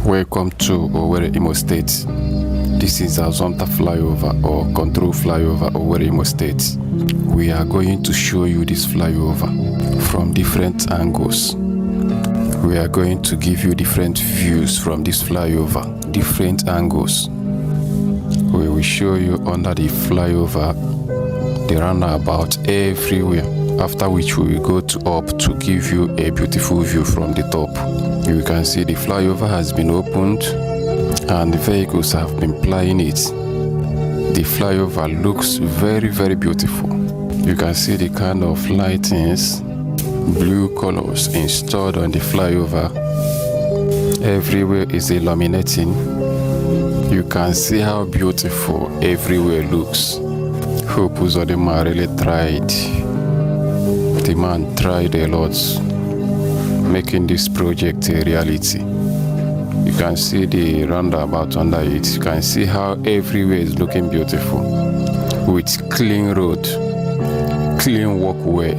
Welcome to Owerri Imo State. This is Azonta Flyover or Control Flyover Owerri Imo State. We are going to show you this flyover from different angles. We are going to give you different views from this flyover, different angles. We will show you under the flyover, the roundabout everywhere. After which we will go up to give you a beautiful view from the top. You can see the flyover has been opened and the vehicles have been plying it. The flyover looks very, very beautiful. You can see the kind of lightings, blue colors installed on the flyover. Everywhere is illuminating. You can see how beautiful everywhere looks. Hope Uzodema really tried. The man tried a lot making this project a reality. You can see the roundabout under it. You can see how everywhere is looking beautiful with clean road, clean walkway.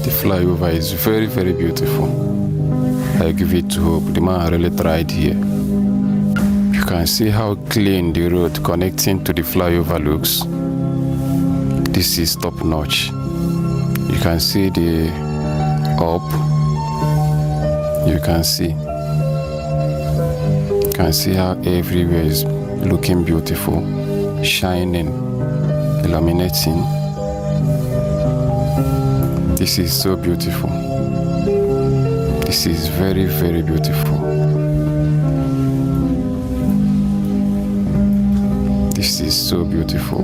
The flyover is very, very beautiful. I give it to hope. The man really tried here. You can see how clean the road connecting to the flyover looks. This is top notch. You can see the up. You can see how everywhere is looking beautiful, shining, illuminating. This is so beautiful. This is very, very beautiful. This is so beautiful.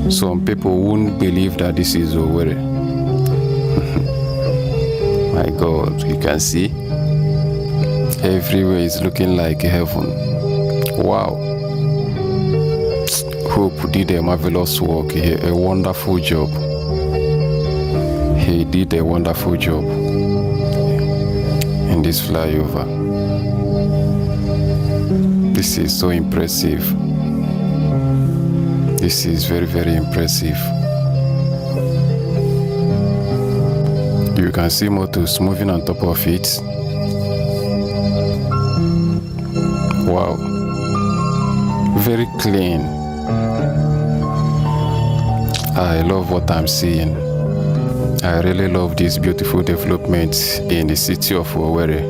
Some people wouldn't believe that this is Owerri. My God, you can see everywhere is looking like heaven. Wow. Hope did a marvelous work here, a wonderful job. He did a wonderful job in this flyover. This is so impressive. This is very, very impressive. You can see motors moving on top of it. Wow. Very clean. I love what I'm seeing. I really love this beautiful development in the city of Owerri.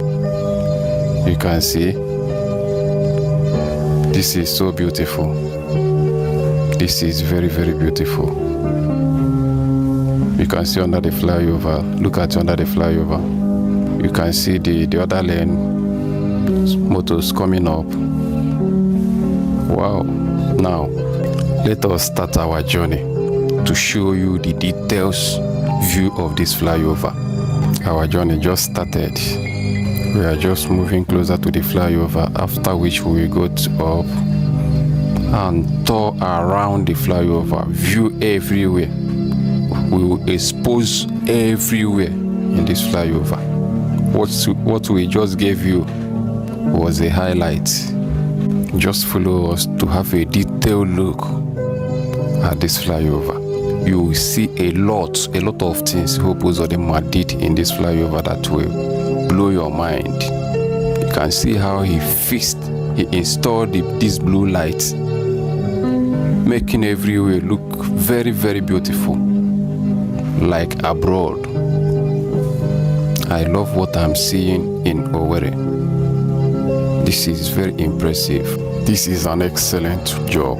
You can see. This is so beautiful. This is very, very beautiful. You can see under the flyover. Look at under the flyover. You can see the other lane, motors coming up. Wow. Now, let us start our journey to show you the details view of this flyover. Our journey just started. We are just moving closer to the flyover, after which we will go up and tour around the flyover, view everywhere. We will expose everywhere in this flyover. What we just gave you was a highlight. Just follow us to have a detailed look at this flyover. You will see a lot of things Hope Uzodema did in this flyover that will blow your mind. You can see how he installed these blue lights, making everywhere look very, very beautiful, like abroad. I love what I'm seeing in Owerri. This is very impressive. This is an excellent job.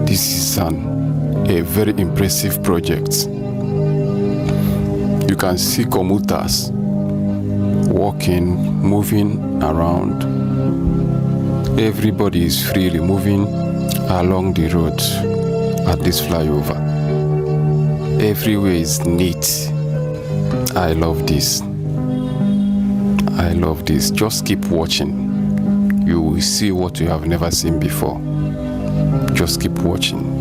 This is a very impressive project. You can see commuters walking, moving around. Everybody is freely moving along the road at this flyover. Everywhere is neat. I love this. I love this. Just keep watching. You will see what you have never seen before. Just keep watching.